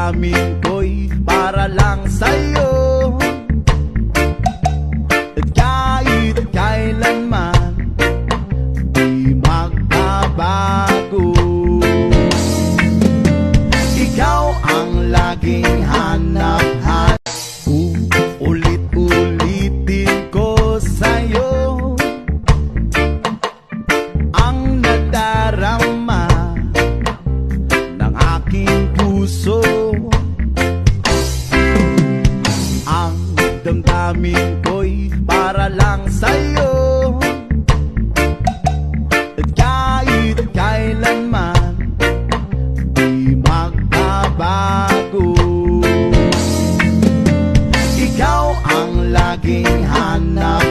damdamin ko'y para lang sa'yo. At kahit kailanman di magbabago. Ikaw ang laging hanap-hanap. Ulit-ulitin ko sa'yo ang nadarama ng aking puso. Ang damdamin ko'y para lang sa'yo. At kahit kailanman di magbabago. Ikaw ang laging hanap